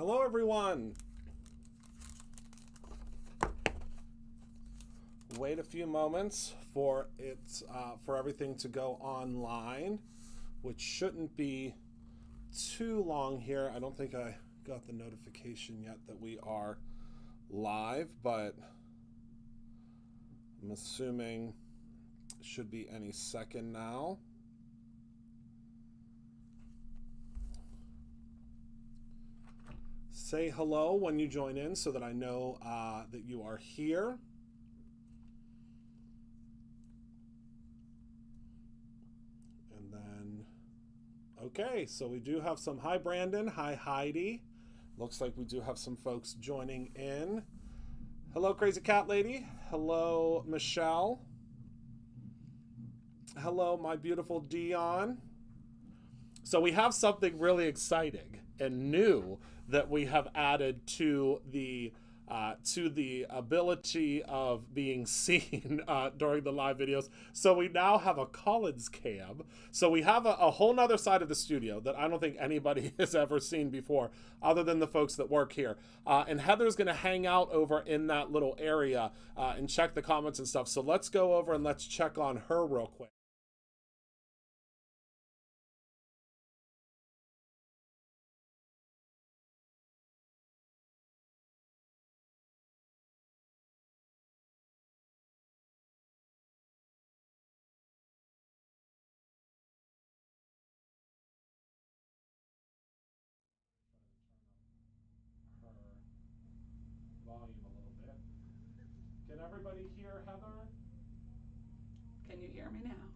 Hello, everyone. Wait a few moments for everything to go online, which shouldn't be too long here. I don't think I got the notification yet that we are live, but I'm assuming it should be any second now. Say hello when you join in so that I know that you are here. And then, okay, so we do have some, hi Brandon, hi Heidi. Looks like we do have some folks joining in. Hello Crazy Cat Lady, hello Michelle. Hello my beautiful Dion. So we have something really exciting and new that we have added to the ability of being seen during the live videos. So we now have a Collins cam. So we have a whole nother side of the studio that I don't think anybody has ever seen before, other than the folks that work here. And Heather's gonna hang out over in that little area and check the comments and stuff. So let's go over and let's check on her real quick. Volume a little bit. Can everybody hear Heather? Can you hear me now?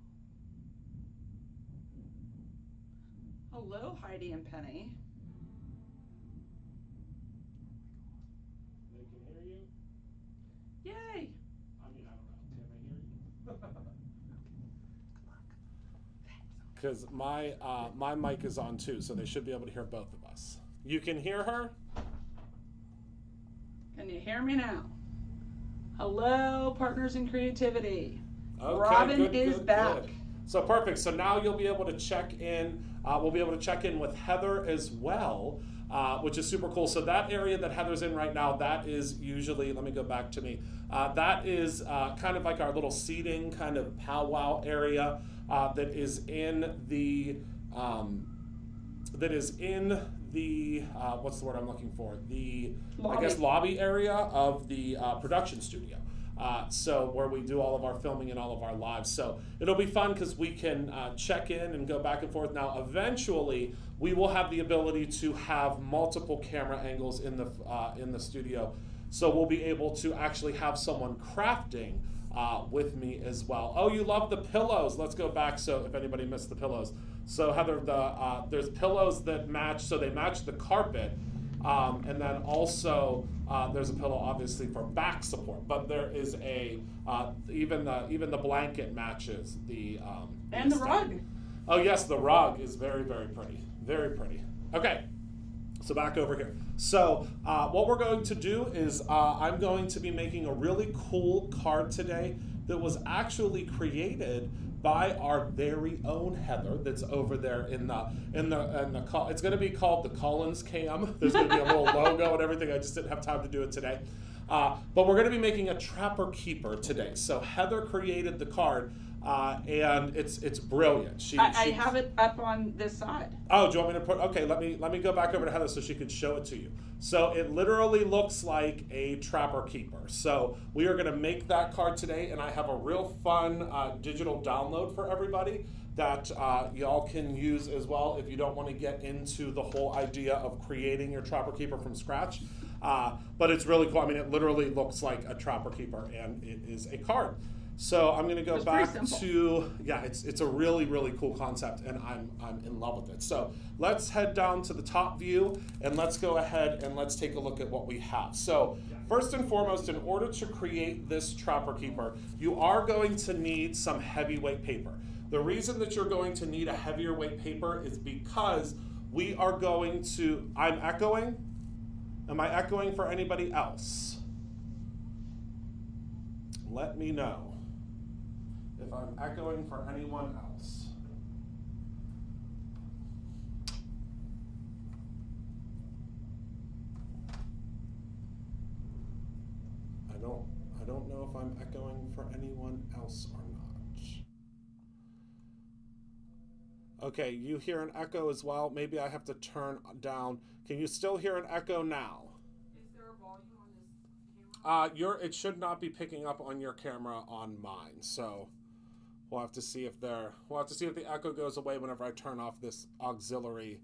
Hello, Heidi and Penny. They can hear you? Yay! I mean, I don't know. Can they hear you? Because my mic is on too, so they should be able to hear both of us. You can hear her? Can you hear me now? Hello, Partners in Creativity. Okay, Robin is back. Good. So perfect. So now you'll be able to check in. We'll be able to check in with Heather as well, which is super cool. So that area that Heather's in right now, that is usually, let me go back to me. That is kind of like our little seating kind of powwow area that is in the, what's the word I'm looking for? The, Lobby. I guess, lobby area of the production studio. So where we do all of our filming and all of our lives. So it'll be fun because we can check in and go back and forth. Now, eventually, we will have the ability to have multiple camera angles in the studio. So we'll be able to actually have someone crafting with me as well. Oh, you love the pillows. Let's go back. So if anybody missed the pillows. So Heather, there's pillows that match. So they match the carpet. And then also there's a pillow obviously for back support, but there is a even the blanket matches the and the rug. Oh yes, the rug is very, very pretty, very pretty. Okay, so back over here. So what we're going to do is I'm going to be making a really cool card today that was actually created by our very own Heather that's over there in the it's going to be called the Collins cam. There's going to be a little logo and everything. I just didn't have time to do it today. But we're going to be making a Trapper Keeper today. So Heather created the card and it's brilliant. I have it up on this side. Oh, do you want me to put? Okay, let me go back over to Heather so she can show it to you. So it literally looks like a Trapper Keeper. So we are going to make that card today, and I have a real fun digital download for everybody that y'all can use as well if you don't want to get into the whole idea of creating your Trapper Keeper from scratch. But it's really cool. I mean, it literally looks like a Trapper Keeper, and it is a card. So I'm going to go back to, yeah, it's a really, really cool concept, and I'm in love with it. So let's head down to the top view, and let's go ahead and let's take a look at what we have. So first and foremost, in order to create this Trapper Keeper, you are going to need some heavyweight paper. The reason that you're going to need a heavier weight paper is because we are going to, I'm echoing. Am I echoing for anybody else? Let me know if I'm echoing for anyone else. I don't know if I'm echoing for anyone else or not. Okay, you hear an echo as well. Maybe I have to turn down. Can you still hear an echo now? Is there a volume on this camera? It should not be picking up on your camera on mine. So we'll have to see if the echo goes away whenever I turn off this auxiliary.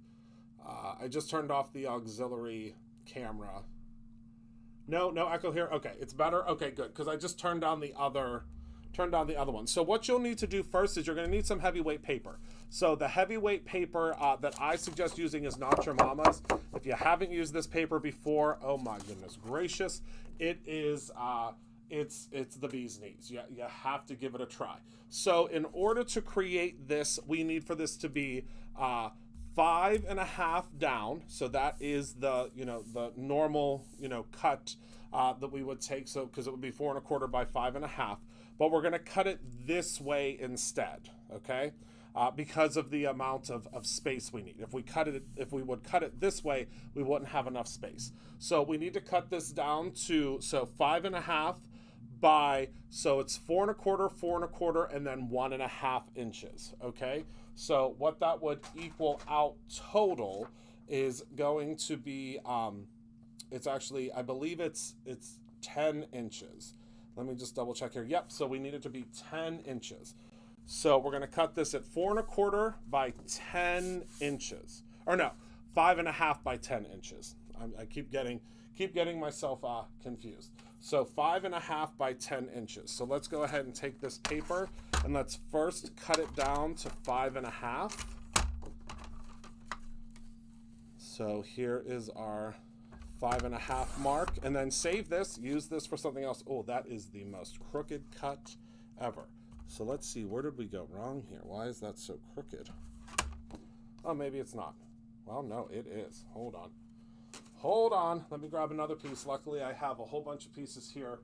I just turned off the auxiliary camera. No echo here. Okay, it's better. Okay, good, because I just turned down the other one. So what you'll need to do first is you're going to need some heavyweight paper. So the heavyweight paper that I suggest using is Not Your Mama's. If you haven't used this paper before, oh my goodness gracious, it is it's the bee's knees. You have to give it a try. So in order to create this, we need for this to be 5.5 down. So that is the normal cut that we would take. So because it would be 4 1/4 by 5.5, but we're going to cut it this way instead. Okay. Because of the amount of space we need. If we would cut it this way, we wouldn't have enough space. So we need to cut this down to 5.5 by, so it's 4 1/4, 4 1/4, and then 1.5 inches. Okay. So what that would equal out total is going to be, it's actually, I believe it's 10 inches. Let me just double check here. Yep. So we need it to be 10 inches. So we're going to cut this at 4 1/4 by 10 inches. Or no, 5.5 by 10 inches. I keep getting myself confused. So 5.5 by 10 inches. So let's go ahead and take this paper and let's first cut it down to 5.5. So here is our 5.5 mark, and then save this, use this for something else. Oh, that is the most crooked cut ever. So let's see, where did we go wrong here? Why is that so crooked? Oh, maybe it's not. Well, no, it is. Hold on. Let me grab another piece. Luckily, I have a whole bunch of pieces here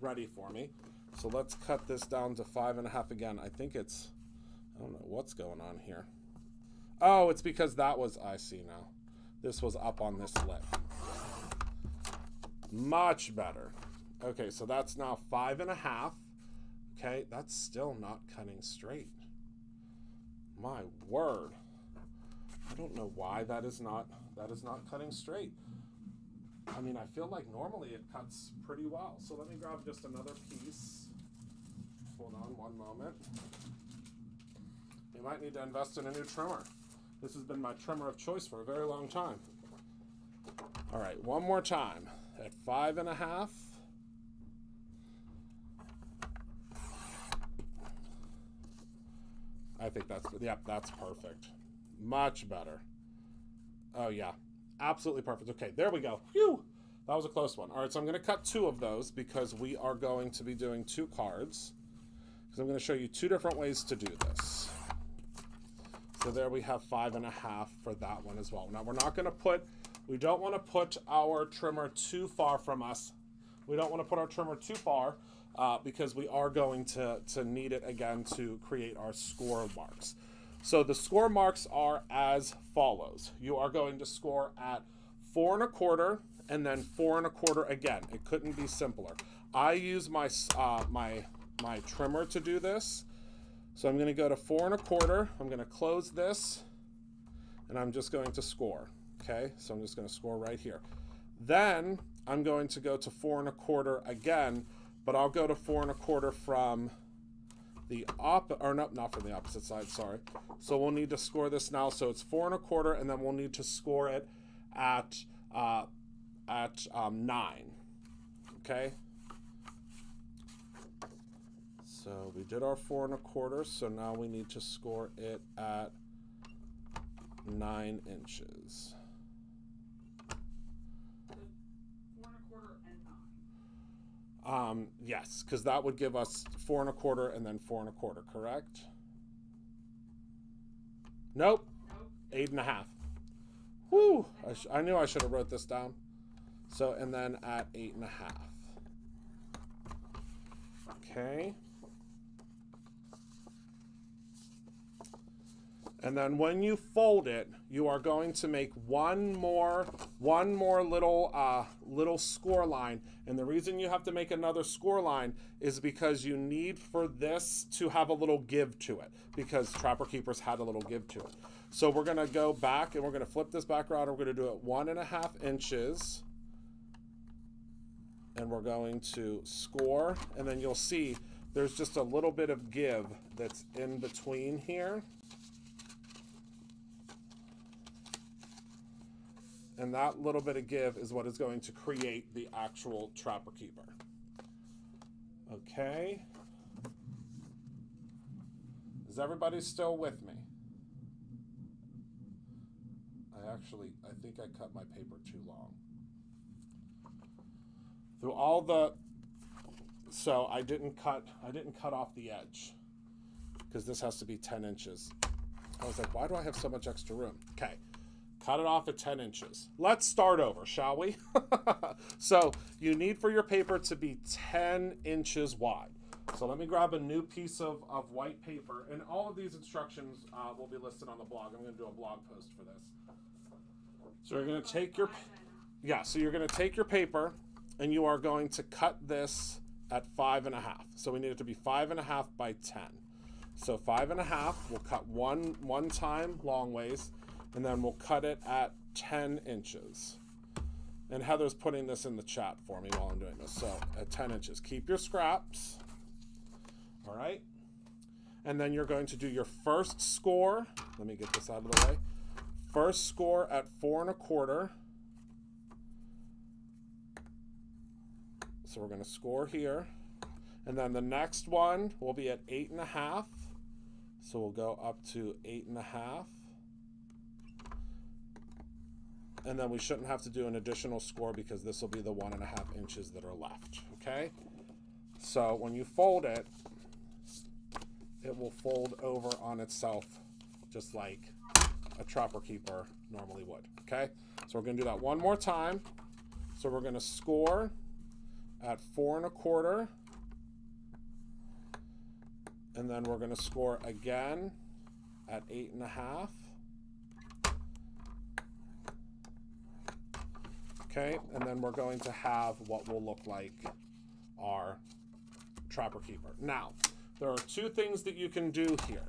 ready for me. So let's cut this down to 5.5 again. I think it's, I don't know what's going on here. Oh, it's because that was, I see now. This was up on this lip. Much better. Okay, so that's now 5.5. Okay, that's still not cutting straight. My word. I don't know why that is not cutting straight. I mean, I feel like normally it cuts pretty well. So let me grab just another piece. Hold on one moment. You might need to invest in a new trimmer. This has been my trimmer of choice for a very long time. All right, one more time. At 5.5. I think that's perfect. Much better. Oh yeah, absolutely perfect. Okay, there we go. Phew, that was a close one. All right, so I'm going to cut 2 of those because we are going to be doing 2 cards. Because I'm going to show you 2 different ways to do this. So there we have 5.5 for that one as well. Now we don't want to put our trimmer too far from us. We don't want to put our trimmer too far because we are going to need it again to create our score marks. So the score marks are as follows. You are going to score at 4 1/4 and then 4 1/4 again. It couldn't be simpler. I use my trimmer to do this. So I'm going to go to 4 1/4. I'm going to close this and I'm just going to score. Okay, so I'm just going to score right here. Then I'm going to go to 4 1/4 again, but I'll go to 4 1/4 from the not from the opposite side, sorry. So we'll need to score this now. So it's 4 1/4, and then we'll need to score it at 9. Okay. So we did our 4 1/4. So now we need to score it at 9 inches. Yes, because that would give us 4 1/4 and then 4 1/4, correct? Nope. 8.5. Whew. I knew I should have wrote this down. So, and then at 8.5. Okay. And then when you fold it, you are going to make one more little score line. And the reason you have to make another score line is because you need for this to have a little give to it, because Trapper Keepers had a little give to it. So we're gonna go back and we're gonna flip this back around and we're gonna do it 1.5 inches. And we're going to score, and then you'll see there's just a little bit of give that's in between here. And that little bit of give is what is going to create the actual Trapper Keeper. Okay. Is everybody still with me? I think I cut my paper too long. Through all the, so I didn't cut off the edge, because this has to be 10 inches. I was like, why do I have so much extra room? Okay. Cut it off at 10 inches. Let's start over, shall we? So you need for your paper to be 10 inches wide. So let me grab a new piece of white paper, and all of these instructions will be listed on the blog. I'm going to do a blog post for this. So you're going to take your, so you're going to take your paper, and you are going to cut this at 5.5. So we need it to be 5.5 by 10. So 5.5, we'll cut one time long ways, and then we'll cut it at 10 inches. And Heather's putting this in the chat for me while I'm doing this. So at 10 inches, keep your scraps. All right. And then you're going to do your first score. Let me get this out of the way. First score at 4.25. So we're going to score here. And then the next one will be at 8.5. So we'll go up to 8.5. And then we shouldn't have to do an additional score because this will be the 1.5 inches that are left, okay? So when you fold it, it will fold over on itself just like a Trapper Keeper normally would, okay? So we're gonna do that one more time. So we're gonna score at 4.25, and then we're gonna score again at 8.5. Okay, and then we're going to have what will look like our Trapper Keeper. Now, there are two things that you can do here.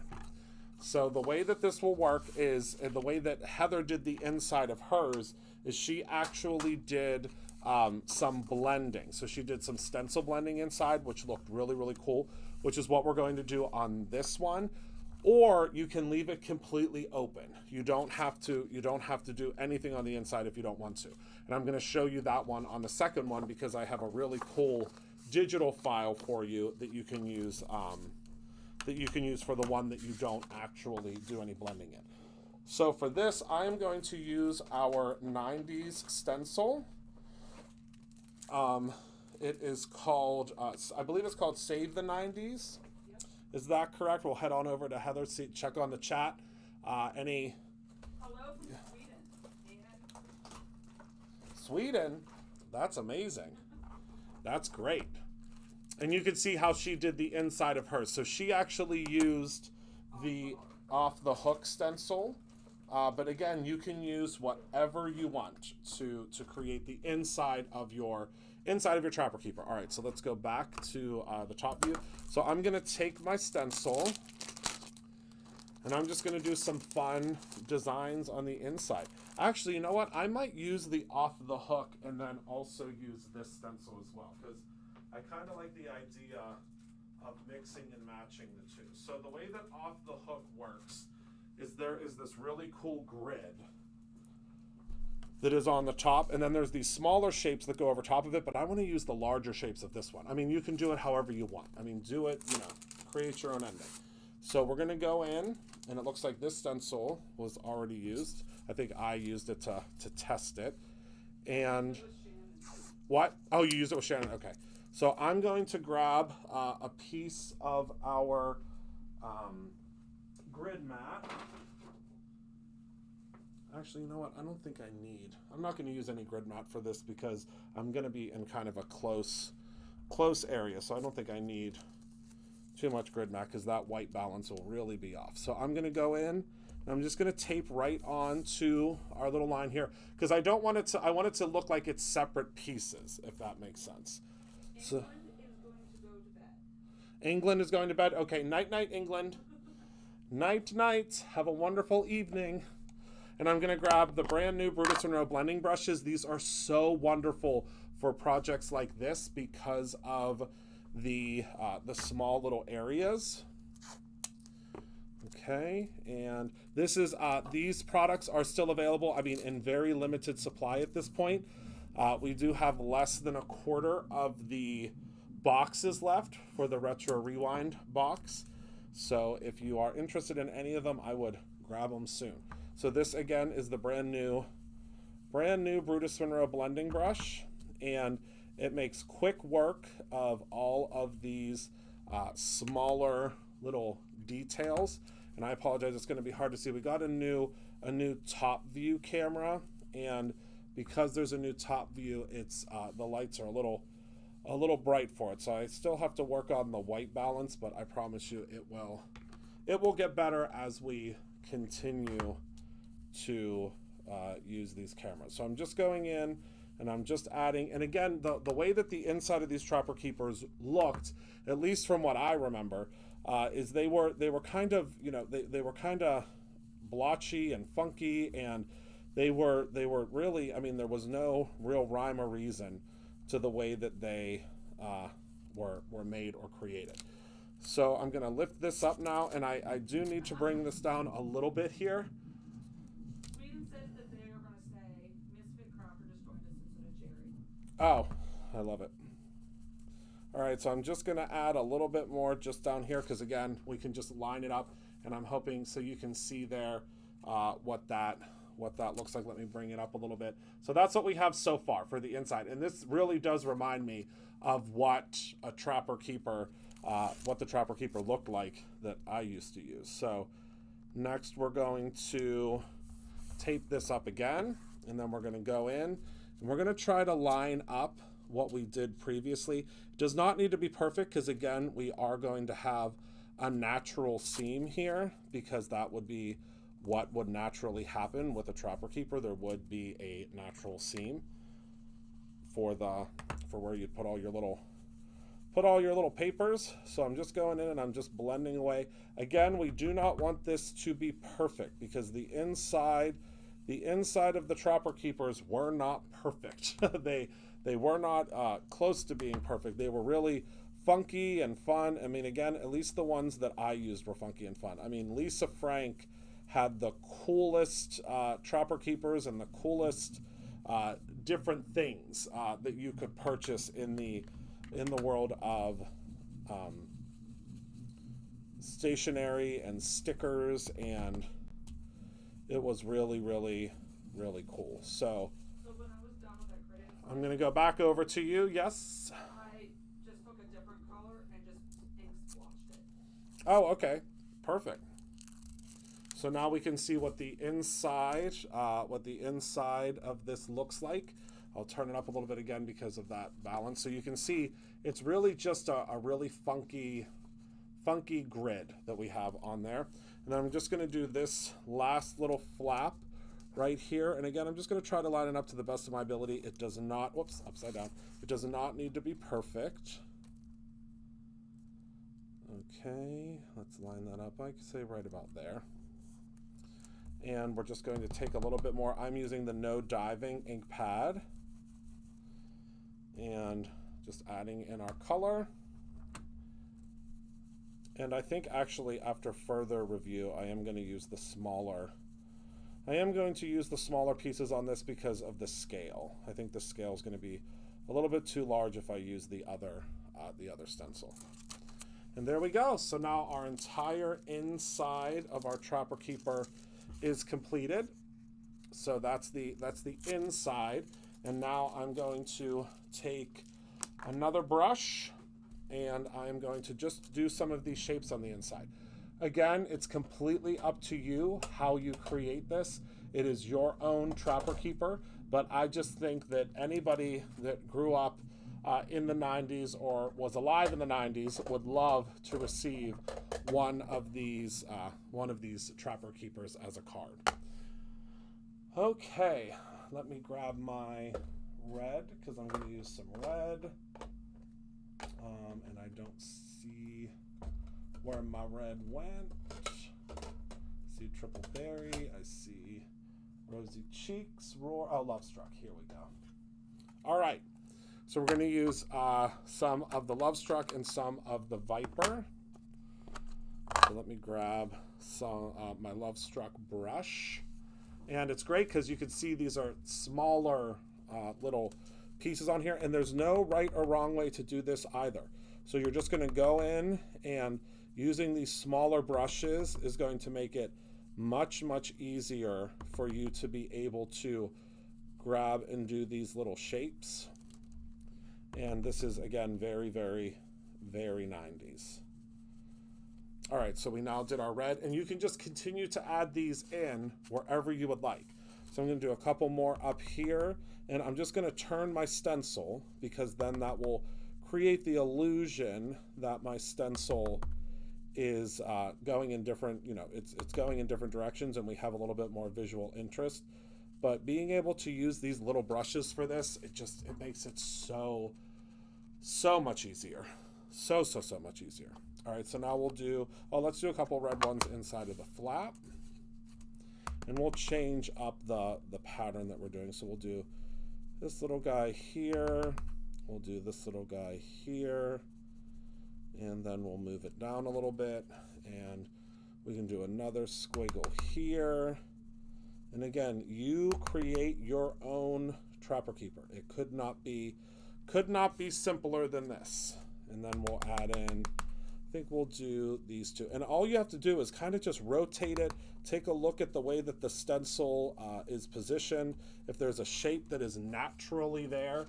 So the way that this will work is, and the way that Heather did the inside of hers, is she actually did some blending. So she did some stencil blending inside, which looked really, really cool, which is what we're going to do on this one. Or you can leave it completely open. You don't have to do anything on the inside if you don't want to. And I'm going to show you that one on the second one because I have a really cool digital file for you that you can use for the one that you don't actually do any blending in. So for this, I am going to use our 90s stencil. It is called, I believe it's called Save the 90s. Is that correct? We'll head on over to Heather, check on the chat. Hello from Sweden. Sweden? That's amazing. That's great. And you can see how she did the inside of hers. So she actually used the off-the-hook stencil. But again, you can use whatever you want to create the inside of your Trapper Keeper. All right, so let's go back to the top view. So I'm gonna take my stencil and I'm just gonna do some fun designs on the inside. Actually, you know what? I might use the off the hook and then also use this stencil as well, because I kind of like the idea of mixing and matching the two. So the way that off the hook works is there is this really cool grid that is on the top, and then there's these smaller shapes that go over top of it, but I want to use the larger shapes of this one. I mean, you can do it however you want. I mean, do it, create your own ending. So we're going to go in, and it looks like this stencil was already used. I think I used it to test it. And what? Oh, you used it with Shannon. Okay. So I'm going to grab a piece of our grid mat. Actually, you know what? I don't think I need. I'm not going to use any grid mat for this because I'm going to be in kind of a close area. So I don't think I need too much grid mat because that white balance will really be off. So I'm going to go in I'm just going to tape right onto our little line here because I don't want it to. I want it to look like it's separate pieces, if that makes sense. So, England is going to go to bed. England is going to bed. Okay, night, night, England. Night, night. Have a wonderful evening. And I'm going to grab the brand new Brutus Monroe blending brushes. These are so wonderful for projects like this because of the small little areas. Okay, and this is these products are still available. I mean, in very limited supply at this point. We do have less than a quarter of the boxes left for the Retro Rewind box. So if you are interested in any of them, I would grab them soon. So this again is the brand new Brutus Monroe blending brush, and it makes quick work of all of these smaller little details. And I apologize, it's going to be hard to see. We got a new top view camera, and because there's a new top view, it's the lights are a little bright for it. So I still have to work on the white balance, but I promise you it will get better as we continue to use these cameras. So I'm just going in and I'm just adding, and again, the way that the inside of these Trapper Keepers looked, at least from what I remember, is they were kind of, they were kind of blotchy and funky, and they were really, I mean, there was no real rhyme or reason to the way that they were made or created. So I'm going to lift this up now, and I do need to bring this down a little bit here. Sweden says that they are going to say Misfit Cropper just joined us instead of Jerry. Oh, I love it. All right, so I'm just going to add a little bit more just down here because, again, we can just line it up, and I'm hoping so you can see there what that looks like. Let me bring it up a little bit. So that's what we have so far for the inside, and this really does remind me of what a Trapper Keeper, what the Trapper Keeper looked like that I used to use. So next we're going to tape this up again, and then we're going to go in, and we're going to try to line up what we did previously. It does not need to be perfect because, again, we are going to have a natural seam here because that would be what would naturally happen with a Trapper Keeper. There would be a natural seam for where you'd put all your little papers. So I'm just going in and I'm just blending away. Again, we do not want this to be perfect because the inside of the Trapper Keepers were not perfect. They were not close to being perfect. They were really funky and fun. I mean, again, at least the ones that I used were funky and fun. I mean, Lisa Frank had the coolest Trapper Keepers and the coolest different things that you could purchase in the world of stationery and stickers, and it was really, really, really cool. So when I was done with that grading, I'm going to go back over to you. Yes? I just took a different color and just ink splotched it. Oh, okay. Perfect. So now we can see what the inside of this looks like. I'll turn it up a little bit again because of that balance. So you can see it's really just a really funky grid that we have on there. And then I'm just going to do this last little flap right here. And again, I'm just going to try to line it up to the best of my ability. It does not, whoops, upside down. It does not need to be perfect. Okay, let's line that up. I could say right about there. And we're just going to take a little bit more. I'm using the No Diving ink pad. And just adding in our color. And I think actually after further review, I am going to use the smaller pieces on this because of the scale. I think the scale is going to be a little bit too large if I use the other stencil. And there we go. So now our entire inside of our Trapper Keeper is completed. So that's the inside. And now I'm going to take another brush and I'm going to just do some of these shapes on the inside. Again, it's completely up to you how you create this. It is your own Trapper Keeper, but I just think that anybody that grew up in the 90s or was alive in the 90s would love to receive one of these Trapper Keepers as a card. Okay, let me grab my red because I'm going to use some red. And I don't see where my red went. I see Triple Berry. I see Rosy Cheeks. Roar. Oh, Love Struck. Here we go. All right. So we're going to use some of the Love Struck and some of the Viper. So let me grab some my Love Struck brush. And it's great because you can see these are smaller little pieces on here, and there's no right or wrong way to do this either. So you're just going to go in, and using these smaller brushes is going to make it much, much easier for you to be able to grab and do these little shapes. And this is, again, very, very, very 90s. All right, so we now did our red, and you can just continue to add these in wherever you would like. So I'm going to do a couple more up here, and I'm just going to turn my stencil because then that will create the illusion that my stencil is going in different, it's going in different directions, and we have a little bit more visual interest. But being able to use these little brushes for this, it makes it so much easier. So much easier. All right, so now let's do a couple red ones inside of the flap. And we'll change up the pattern that we're doing. So we'll do this little guy here. We'll do this little guy here. And then we'll move it down a little bit. And we can do another squiggle here. And again, you create your own Trapper Keeper. It could not be simpler than this. And then we'll add in, I think we'll do these two. And all you have to do is kind of just rotate it, take a look at the way that the stencil is positioned. If there's a shape that is naturally there,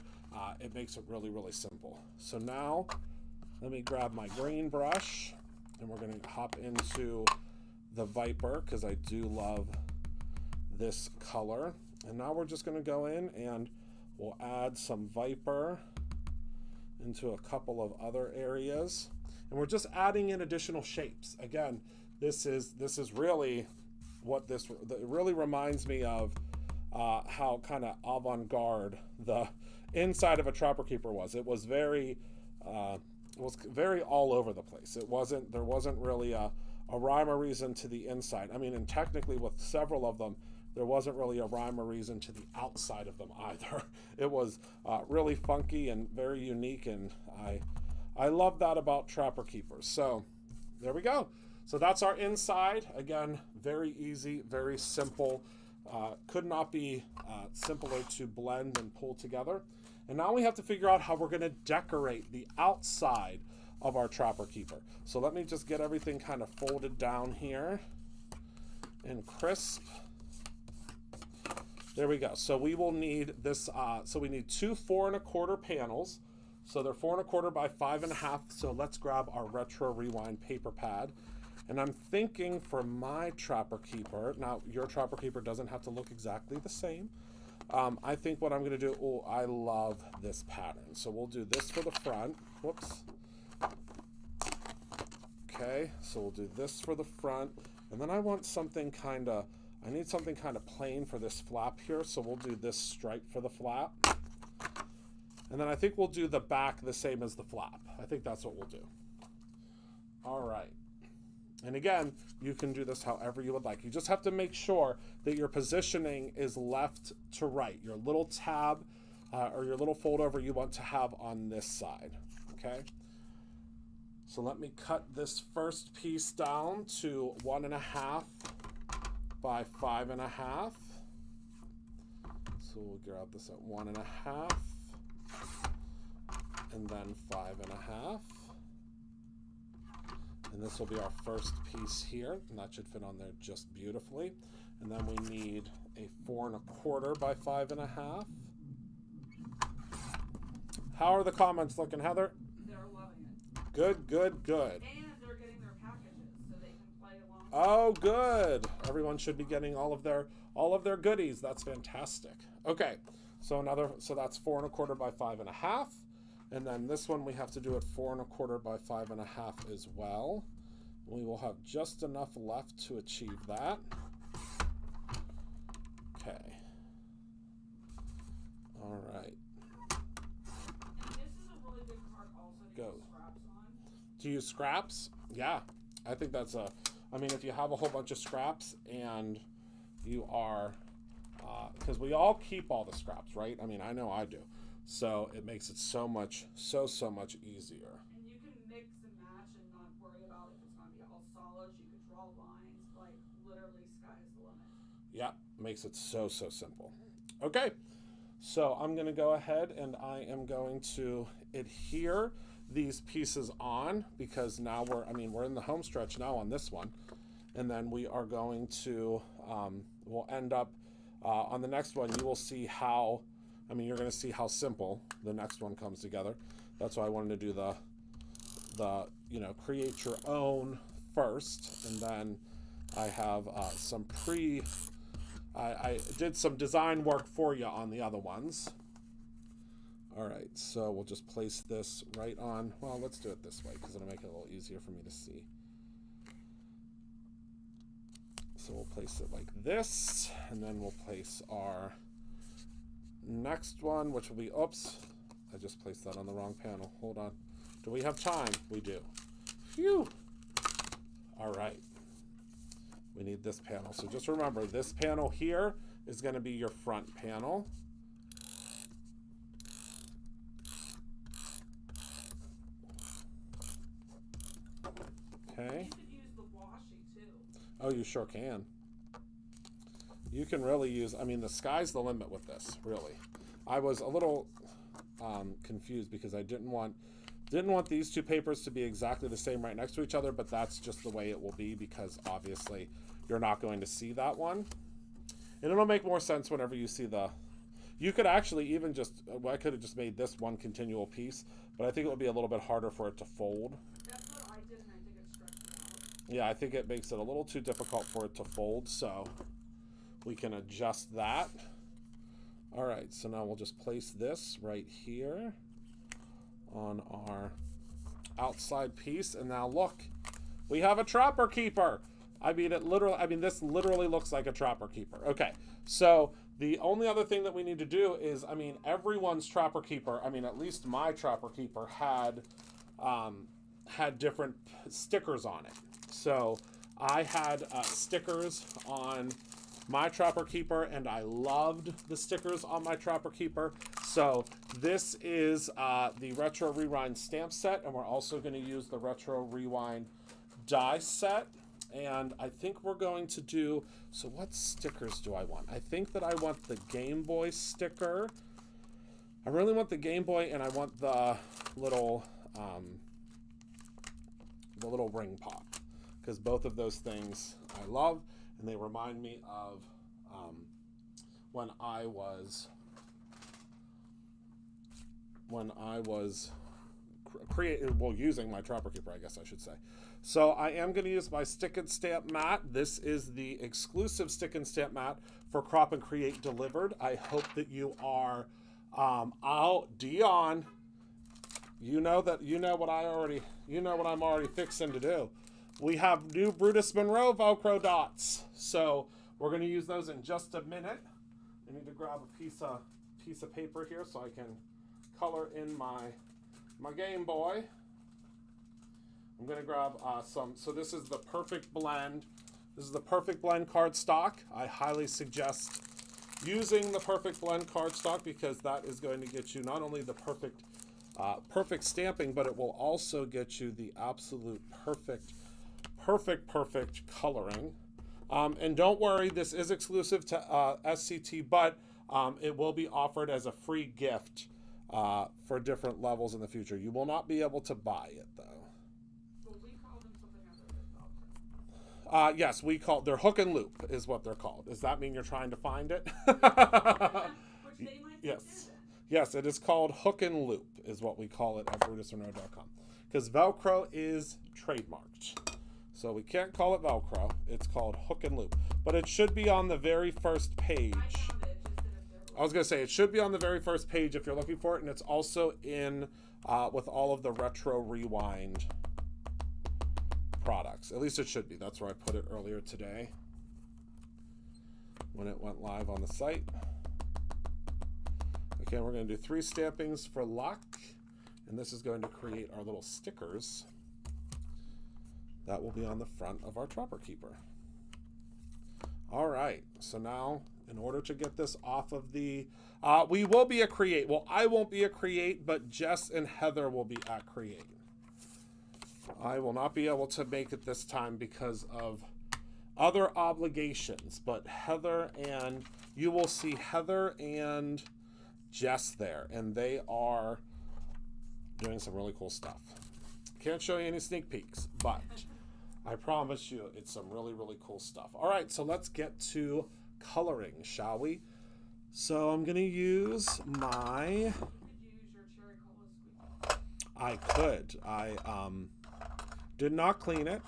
it makes it really, really simple. So now, let me grab my green brush, and we're going to hop into the Viper, because I do love this color. And now we're just going to go in, and we'll add some Viper into a couple of other areas. And we're just adding in additional shapes. Again, this is really what it really reminds me of how kind of avant-garde the inside of a Trapper Keeper was. It was very all over the place. There wasn't really a rhyme or reason to the inside. I mean, and technically with several of them, there wasn't really a rhyme or reason to the outside of them either. It was really funky and very unique, and I love that about Trapper Keepers. So there we go. So that's our inside. Again, very easy, very simple. Could not be simpler to blend and pull together. And now we have to figure out how we're going to decorate the outside of our Trapper Keeper. So let me just get everything kind of folded down here and crisp. There we go. So we will need this. So we need two 4 1/4 panels. So they're 4 1/4 by 5 1/2. So let's grab our Retro Rewind paper pad. And I'm thinking for my Trapper Keeper, now your Trapper Keeper doesn't have to look exactly the same. I think what I'm going to do, I love this pattern. So we'll do this for the front. Whoops. Okay, so we'll do this for the front. And then I want something I need something kind of plain for this flap here. So we'll do this stripe for the flap. And then I think we'll do the back the same as the flap. I think that's what we'll do. All right. And again, you can do this however you would like. You just have to make sure that your positioning is left to right. Your little tab or your little fold over you want to have on this side, okay? So let me cut this first piece down to 1 1/2 by 5 1/2. So we'll grab this at 1 1/2 and then 5 1/2. And this will be our first piece here, and that should fit on there just beautifully. And then we need a 4 1/4 by 5 1/2. How are the comments looking, Heather? They're loving it. Good, good, good. And they're getting their packages so they can play along. Oh, good. Everyone should be getting all of their goodies. That's fantastic. Okay, so that's 4 1/4 by 5 1/2. And then this one we have to do at 4 1/4 by 5 1/2 as well. We will have just enough left to achieve that. Okay. All right. And this is a really good card also to Go. use scraps on. To use scraps? Yeah. I think that's I mean, if you have a whole bunch of scraps and you are, because we all keep all the scraps, right? I mean, I know I do. So it makes it so much easier. And you can mix and match and not worry about if it's going to be all solids. You could draw lines, like literally sky's the limit. Yeah, makes it so simple. Okay, so I'm going to go ahead and I am going to adhere these pieces on because now we're in the home stretch now on this one, and then we are going to we'll end up on the next one. You will see how, you're going to see how simple the next one comes together. That's why I wanted to do the create your own first, and then I have some I did some design work for you on the other ones. All right, so we'll just place this right on. Well, let's do it this way because it'll make it a little easier for me to see. So we'll place it like this, and then we'll place our next one, which will be, oops, I just placed that on the wrong panel. Hold on. Do we have time? We do. Phew. All right. We need this panel. So just remember, this panel here is going to be your front panel. Okay. You could use the washi too. Oh, you sure can. You can really use, the sky's the limit with this, really. I was a little confused because I didn't want these two papers to be exactly the same right next to each other, but that's just the way it will be because obviously you're not going to see that one. And it'll make more sense whenever you see you could actually even I could have just made this one continual piece, but I think it would be a little bit harder for it to fold. That's what I did, and I think it stretched out. Yeah, I think it makes it a little too difficult for it to fold, so we can adjust that. All right, so now we'll just place this right here on our outside piece, and now look, we have a Trapper Keeper. This literally looks like a Trapper Keeper. Okay, so the only other thing that we need to do is, everyone's Trapper Keeper, at least my Trapper Keeper had different stickers on it. So I had stickers on my Trapper Keeper, and I loved the stickers on my Trapper Keeper. So this is the Retro Rewind stamp set, and we're also going to use the Retro Rewind die set. And I think we're going to do, so what stickers do I want? I think that I want the Game Boy sticker. I really want the Game Boy, and I want the little ring pop, because both of those things I love, and they remind me of when I was using my Trapper Keeper, I guess I should say. So I am going to use my Stick and Stamp mat. This is the exclusive Stick and Stamp mat for Crop and Create Delivered. I hope that you are Dion. You know what I'm already fixing to do. We have new Brutus Monroe Velcro dots. So we're going to use those in just a minute. I need to grab a piece of paper here so I can color in my Game Boy. I'm going to grab some. So this is the Perfect Blend. This is the Perfect Blend cardstock. I highly suggest using the Perfect Blend cardstock because that is going to get you not only the perfect stamping, but it will also get you the absolute perfect coloring. And don't worry, this is exclusive to SCT, but it will be offered as a free gift for different levels in the future. You will not be able to buy it though. Well, we call them something other than Yes, they're hook and loop is what they're called. Does that mean you're trying to find it? Which they might Yes. think Yes, it is called hook and loop is what we call it at BrutusMonroe.com. Because Velcro is trademarked. So we can't call it Velcro. It's called hook and loop. But it should be on the very first page. I found it, just didn't I was going to say, it should be on the very first page if you're looking for it. And it's also in with all of the Retro Rewind products. At least it should be. That's where I put it earlier today when it went live on the site. Okay, we're going to do 3 stampings for luck, and this is going to create our little stickers that will be on the front of our Trapper Keeper. All right, so now in order to get this off of the, we will be a create. Well, I won't be a create, but Jess and Heather will be at create. I will not be able to make it this time because of other obligations, but Heather and, you will see Heather and Jess there, and they are doing some really cool stuff. Can't show you any sneak peeks, but I promise you it's some really, really cool stuff. All right, so let's get to coloring, shall we? So I'm gonna use my, I could. I did not clean it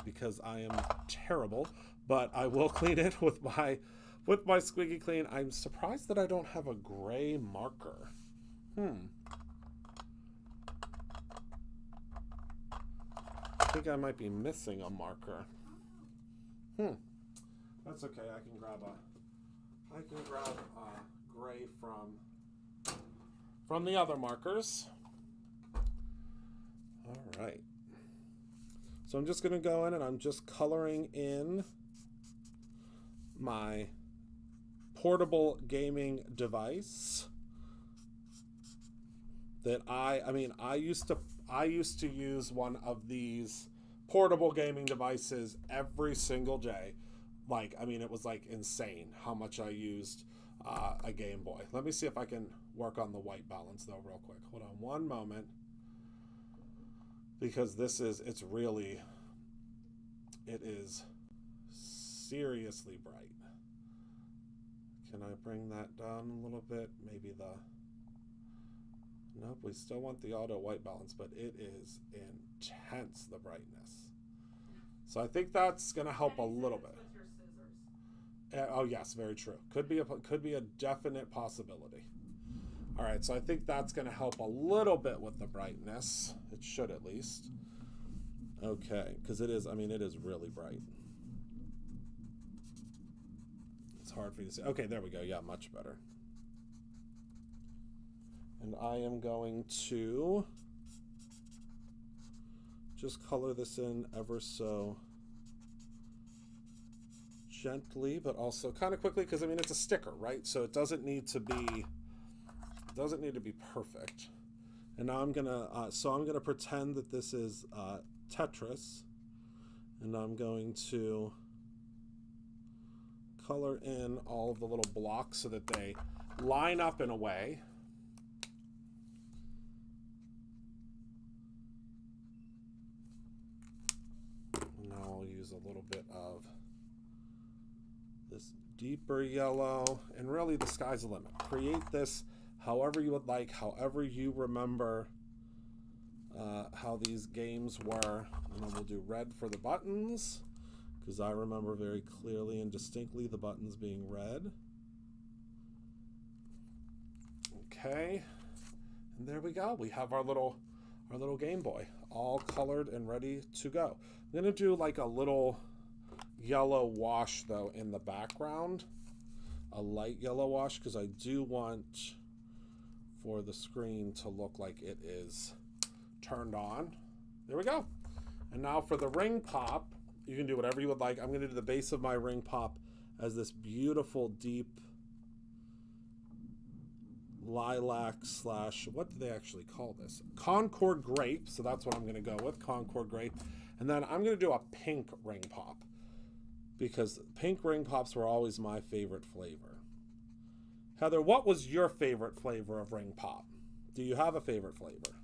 because I am terrible, but I will clean it with my Squeaky Clean. I'm surprised that I don't have a gray marker. I think I might be missing a marker. That's okay. I can grab gray from the other markers. All right. So I'm just going to go in and I'm just coloring in my portable gaming device that I used to use one of these portable gaming devices every single day. Like, I mean, it was like insane how much I used a Game Boy. Let me see if I can work on the white balance though real quick. Hold on one moment. Because it is seriously bright. Can I bring that down a little bit? Maybe nope, we still want the auto white balance, but it is intense, the brightness. So I think that's gonna help a little bit. Oh yes, very true. Could be a definite possibility. All right, so I think that's going to help a little bit with the brightness. It should at least. Okay, because it is really bright. It's hard for you to see. Okay, there we go. Yeah, much better. And I am going to just color this in ever so gently, but also kind of quickly, because I mean it's a sticker, right? So it doesn't need to be perfect. And now I'm gonna pretend that this is Tetris, and I'm going to color in all of the little blocks so that they line up in a way. And now I'll use a little bit of this deeper yellow, and really the sky's the limit. Create this however you would like, however you remember how these games were. And then we'll do red for the buttons, because I remember very clearly and distinctly the buttons being red. Okay, and there we go. We have our little Game Boy all colored and ready to go. I'm gonna do like a little yellow wash though in the background, a light yellow wash, because I do want for the screen to look like it is turned on. There we go. And now for the ring pop, you can do whatever you would like. I'm going to do the base of my ring pop as this beautiful deep lilac / what do they actually call this? Concord grape. So that's what I'm going to go with, Concord grape. And then I'm going to do a pink ring pop, because pink ring pops were always my favorite flavor. Heather, what was your favorite flavor of ring pop? Do you have a favorite flavor?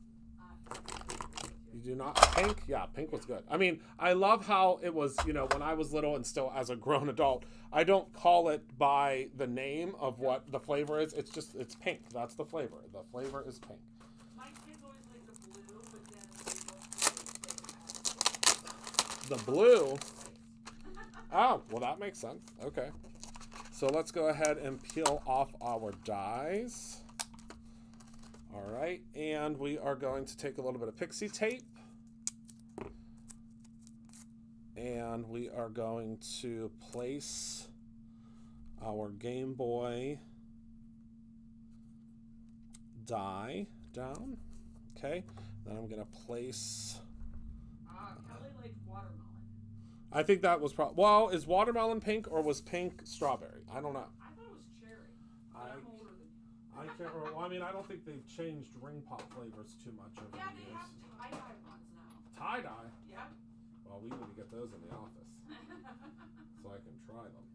You do not? Pink? Yeah, pink was good. I mean, I love how it was, when I was little and still as a grown adult, I don't call it by the name of what the flavor is. It's pink. That's the flavor. The flavor is pink. My kids always like the blue, but then The blue? Oh, well, that makes sense. Okay. So let's go ahead and peel off our dies. All right, and we are going to take a little bit of pixie tape. And we are going to place our Game Boy die down. Okay, then I'm gonna place. Kelly liked watermelon. I think that was well, is watermelon pink or was pink strawberry? I don't know. I thought it was cherry. I'm older than you. I can't remember. Well, I mean, I don't think they've changed ring pop flavors too much over Yeah, the they years. have tie-dye ones now. Tie dye. Yep. Well, we need to get those in the office so I can try them.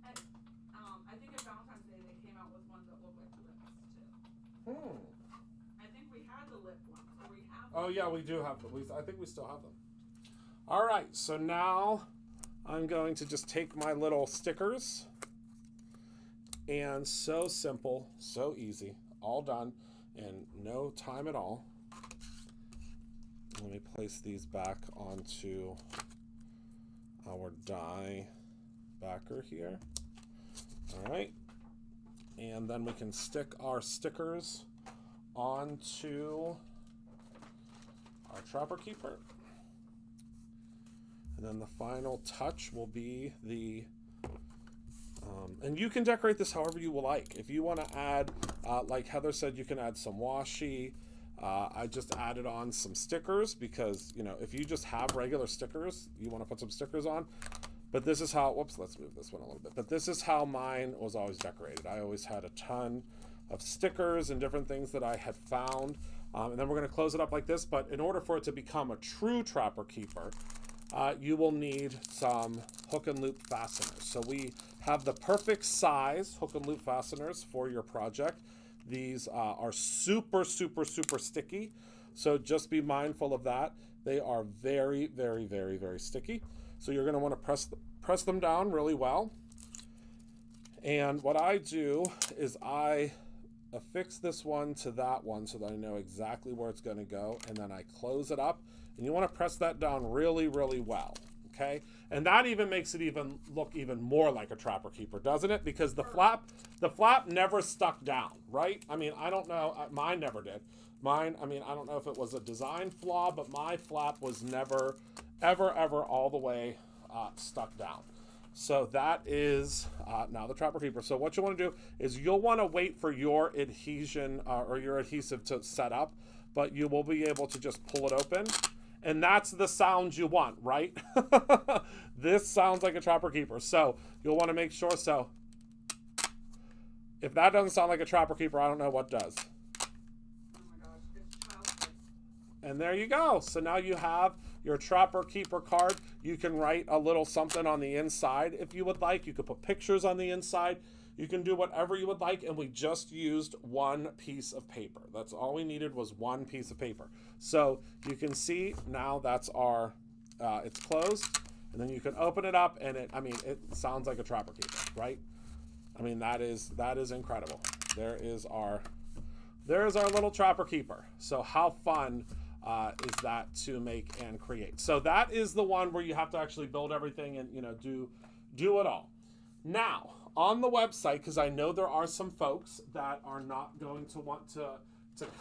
And, I think at Valentine's Day they came out with ones that look like lips too. I think we had the lip ones, or we have. Oh yeah, we do have them. I think we still have them. All right, so now I'm going to just take my little stickers, and so simple, so easy, all done in no time at all. Let me place these back onto our die backer here. All right, and then we can stick our stickers onto our Trapper Keeper. And then the final touch will be the, and you can decorate this however you will like. If you want to add, like Heather said, you can add some washi. I just added on some stickers because, you know, if you just have regular stickers, you want to put some stickers on. But this is how, whoops, let's move this one a little bit. But this is how mine was always decorated. I always had a ton of stickers and different things that I had found. And then we're going to close it up like this. But in order for it to become a true Trapper Keeper, you will need some hook and loop fasteners. So we have the perfect size hook and loop fasteners for your project. These are super, super, super sticky. So just be mindful of that. They are very, very, very, very sticky. So you're going to want to press them down really well. And what I do is I affix this one to that one so that I know exactly where it's going to go. And then I close it up. And you want to press that down really, really well, okay? And that even makes it even look even more like a Trapper Keeper, doesn't it? Because the flap never stuck down, right? I mean, I don't know. Mine never did. Mine, I mean, I don't know if it was a design flaw, but my flap was never, ever, ever all the way stuck down. So that is now the Trapper Keeper. So what you want to do is you'll want to wait for your adhesion or your adhesive to set up, but you will be able to just pull it open. And that's the sound you want, right? This sounds like a Trapper Keeper. So you'll want to make sure. So if that doesn't sound like a Trapper Keeper, I don't know what does. Oh my gosh, it's childhood. And there you go. So now you have your Trapper Keeper card. You can write a little something on the inside if you would like. You could put pictures on the inside. You can do whatever you would like, and we just used one piece of paper. That's all we needed was one piece of paper. So you can see now that's our, it's closed, and then you can open it up, and it sounds like a Trapper Keeper, right? I mean, that is incredible. There is our little Trapper Keeper. So how fun is that to make and create? So that is the one where you have to actually build everything and, you know, do it all. Now, on the website, because I know there are some folks that are not going to want to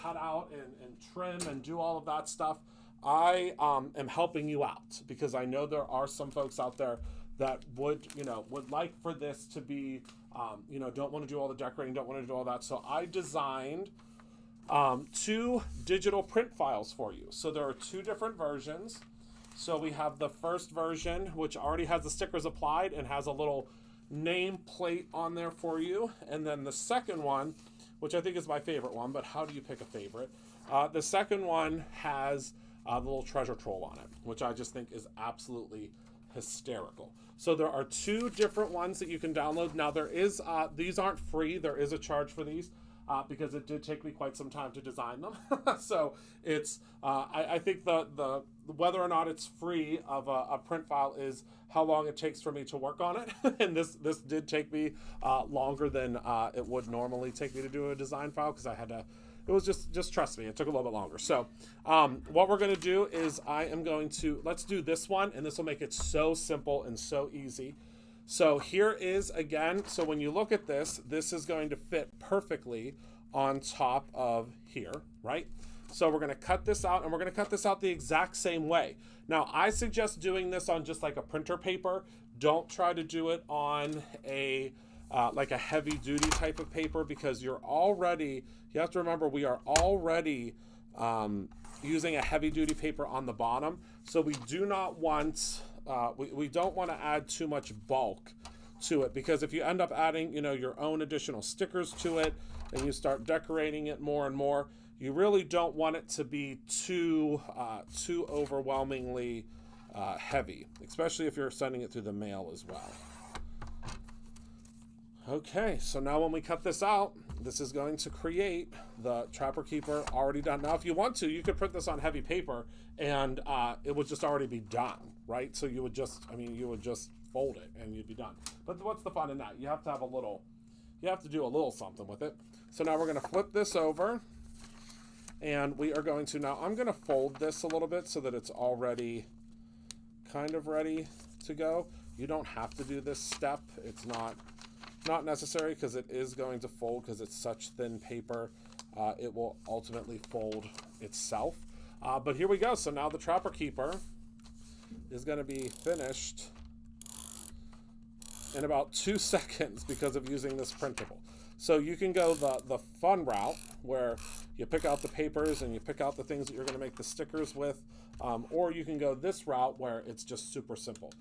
cut out and trim and do all of that stuff, I am helping you out because I know there are some folks out there that would like for this to be, don't want to do all the decorating, don't want to do all that. So I designed 2 digital print files for you. So there are 2 different versions. So we have the first version, which already has the stickers applied and has a little name plate on there for you. And then the second one, which I think is my favorite one, but how do you pick a favorite? The second one has the little treasure troll on it, which I just think is absolutely hysterical. So there are 2 different ones that you can download. Now there is, these aren't free. There is a charge for these because it did take me quite some time to design them. So it's, I think the whether or not it's free of a print file is how long it takes for me to work on it. And this did take me longer than it would normally take me to do a design file because I had to, it was just trust me, it took a little bit longer. So what we're going to do is let's do this one, and this will make it so simple and so easy. So here is, again, so when you look at this is going to fit perfectly on top of here, right? So we're going to cut this out, and we're going to cut this out the exact same way. Now, I suggest doing this on just like a printer paper. Don't try to do it on a like a heavy duty type of paper, because you have to remember, we are already using a heavy duty paper on the bottom. So we do not want, we don't want to add too much bulk to it, because if you end up adding, your own additional stickers to it and you start decorating it more and more, you really don't want it to be too overwhelmingly heavy, especially if you're sending it through the mail as well. Okay, so now when we cut this out, this is going to create the Trapper Keeper already done. Now, if you want to, you could print this on heavy paper and it would just already be done, right? So you would just fold it and you'd be done. But what's the fun in that? You have to do a little something with it. So now we're gonna flip this over, and we are going to, now I'm gonna fold this a little bit so that it's already kind of ready to go. You don't have to do this step. It's not necessary, because it is going to fold, because it's such thin paper. It will ultimately fold itself. But here we go. So now the Trapper Keeper is going to be finished in about 2 seconds because of using this printable. So you can go the fun route, where you pick out the papers and you pick out the things that you're going to make the stickers with, or you can go this route where it's just super simple.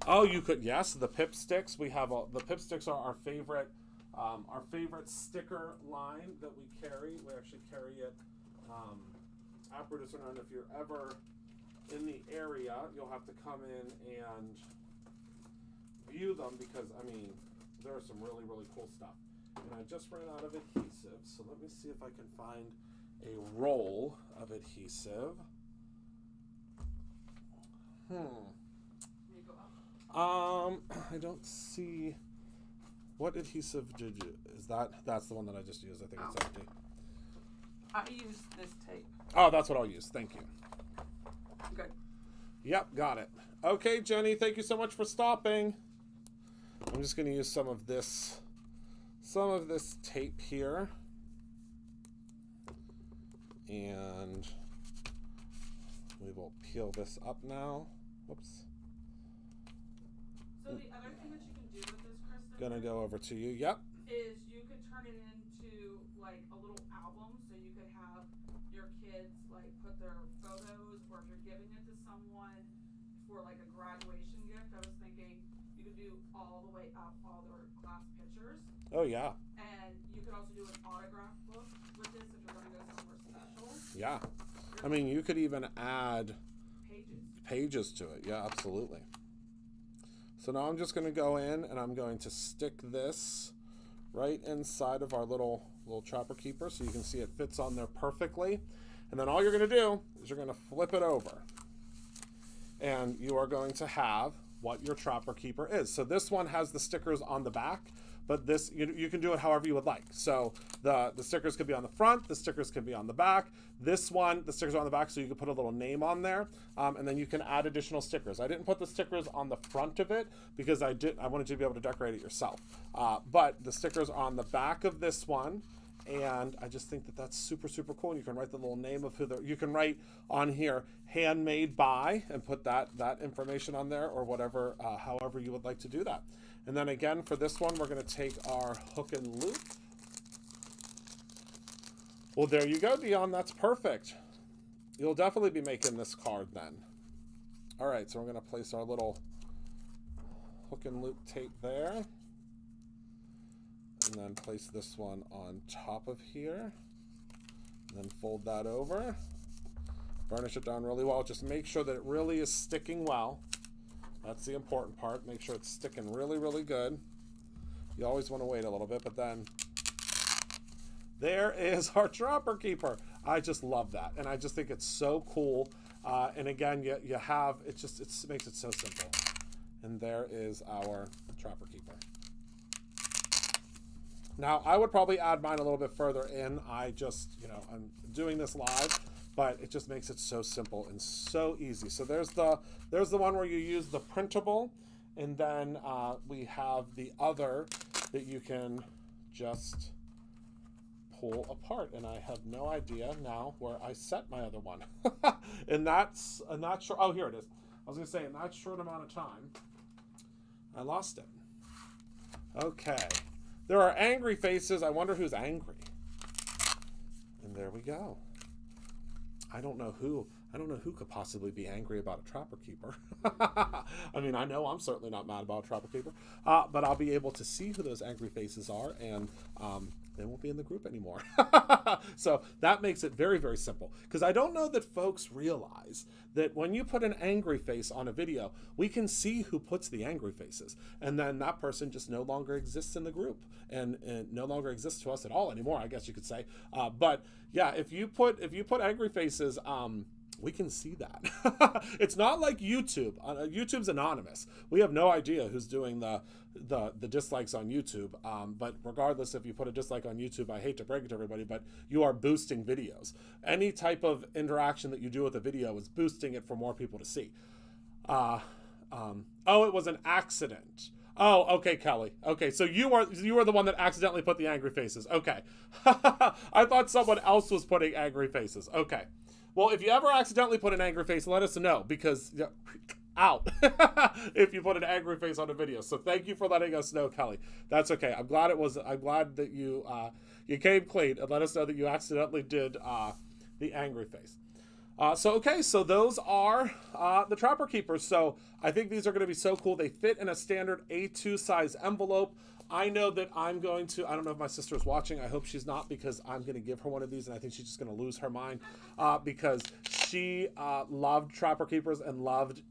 Oh, you could, yes, the Pip Sticks. We have the Pip Sticks are our favorite sticker line that we carry. We actually carry it at Producer None. If you're ever in the area, you'll have to come in and view them, because there is some really, really cool stuff. And I just ran out of adhesive, so let me see if I can find a roll of adhesive. I don't see, what adhesive that's the one that I just used. I think it's empty. I use this tape. Oh, that's what I'll use. Thank you. Good. Yep, got it. Okay, Jenny, thank you so much for stopping. I'm just going to use some of this tape here. And we will peel this up now. Whoops. So the other thing that you can do with this, Kristen, Gonna go over to you. Yep. is you could turn it into like a little album, so you could have your kids like put their photos, or if you're giving it to someone for like a graduation gift. I was thinking you could do all the way up all their class pictures, Oh, yeah. and you could also do an autograph book with this if you're going to go somewhere special. Yeah. You could even add pages to it. Yeah, absolutely. So now I'm just going to go in and I'm going to stick this right inside of our little Trapper Keeper, so you can see it fits on there perfectly. And then all you're going to do is you're going to flip it over, and you are going to have what your Trapper Keeper is. So this one has the stickers on the back, but this, you can do it however you would like. So the stickers could be on the front, the stickers can be on the back. This one, the stickers are on the back, so you can put a little name on there, and then you can add additional stickers. I didn't put the stickers on the front of it because I wanted you to be able to decorate it yourself. But the stickers are on the back of this one, and I just think that that's super, super cool. And you can write the little name of you can write on here, handmade by, and put that information on there, or whatever, however you would like to do that. And then again, for this one, we're going to take our hook and loop. Well, there you go, Dion. That's perfect. You'll definitely be making this card then. All right, so we're going to place our little hook and loop tape there. And then place this one on top of here. And then fold that over. Burnish it down really well. Just make sure that it really is sticking well. That's the important part. Make sure it's sticking really, really good. You always want to wait a little bit, but then there is our Trapper Keeper. I just love that, and I just think it's so cool. And again, you have it makes it so simple. And there is our Trapper Keeper. Now, I would probably add mine a little bit further in. I'm doing this live, but it just makes it so simple and so easy. So there's the one where you use the printable, and then we have the other that you can just pull apart, and I have no idea now where I set my other one. And that's not sure. Oh, here it is. I was going to say, in that short amount of time, I lost it. Okay. There are angry faces. I wonder who's angry. And there we go. I don't know who could possibly be angry about a Trapper Keeper. I mean, I know I'm certainly not mad about a Trapper Keeper, but I'll be able to see who those angry faces are, and they won't be in the group anymore. So that makes it very, very simple, because I don't know that folks realize that when you put an angry face on a video, we can see who puts the angry faces, and then that person just no longer exists in the group and no longer exists to us at all anymore, I guess you could say. But yeah, if you put angry faces, we can see that. It's not like YouTube. YouTube's anonymous. We have no idea who's doing the dislikes on YouTube. But regardless, if you put a dislike on YouTube, I hate to break it to everybody, but you are boosting videos. Any type of interaction that you do with a video is boosting it for more people to see. Oh, it was an accident. Oh, okay, Kelly. Okay, so you are the one that accidentally put the angry faces. Okay. I thought someone else was putting angry faces. Okay. Well, if you ever accidentally put an angry face, let us know, because out if you put an angry face on a video. So thank you for letting us know, Kelly. That's okay. I'm glad that you came clean and let us know that you accidentally did the angry face. So those are the Trapper Keepers. So I think these are going to be so cool. They fit in a standard A2 size envelope. I know that I'm going to, I don't know if my sister is watching. I hope she's not, because I'm going to give her one of these, and I think she's just going to lose her mind because she loved Trapper Keepers and loved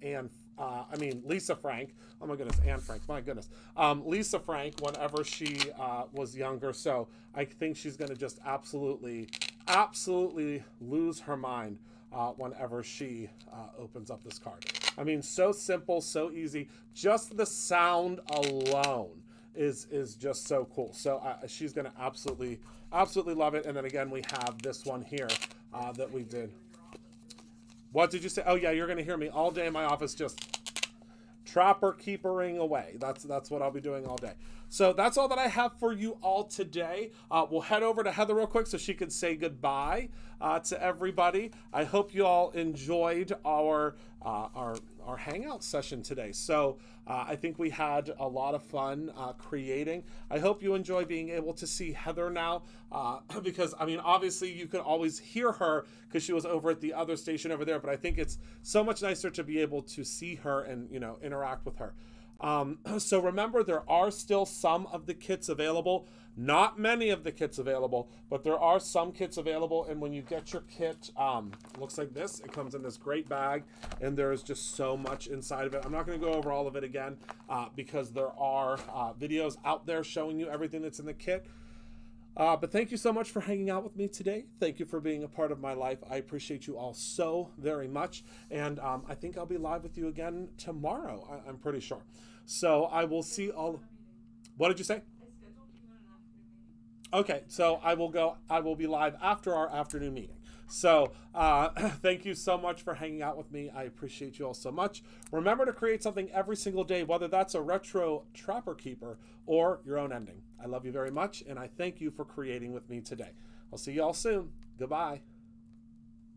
Lisa Frank. Oh my goodness, Anne Frank, my goodness. Lisa Frank, whenever she was younger. So I think she's going to just absolutely lose her mind whenever she opens up this card. I mean, so simple, so easy. Just the sound alone is just so cool. So she's going to absolutely love it. And then again, we have this one here that we did. What did you say? Oh yeah, you're going to hear me all day in my office just Trapper Keepering away. That's what I'll be doing all day. So that's all that I have for you all today. We'll head over to Heather real quick so she could say goodbye to everybody. I hope you all enjoyed our hangout session today. So I think we had a lot of fun creating. I hope you enjoy being able to see Heather now because, I mean, obviously you could always hear her because she was over at the other station over there, but I think it's so much nicer to be able to see her and, you know, interact with her. So remember, there are still some of the kits available. Not many of the kits available, but there are some kits available. And when you get your kit, it looks like this. It comes in this great bag, and there is just so much inside of it. I'm not going to go over all of it again because there are videos out there showing you everything that's in the kit. But thank you so much for hanging out with me today. Thank you for being a part of my life. I appreciate you all so very much. And I think I'll be live with you again tomorrow. I'm pretty sure. So I will see all. What did you say? Okay, so I will be live after our afternoon meeting. So thank you so much for hanging out with me. I appreciate you all so much. Remember to create something every single day, whether that's a retro Trapper Keeper or your own ending. I love you very much, and I thank you for creating with me today. I'll see you all soon. Goodbye.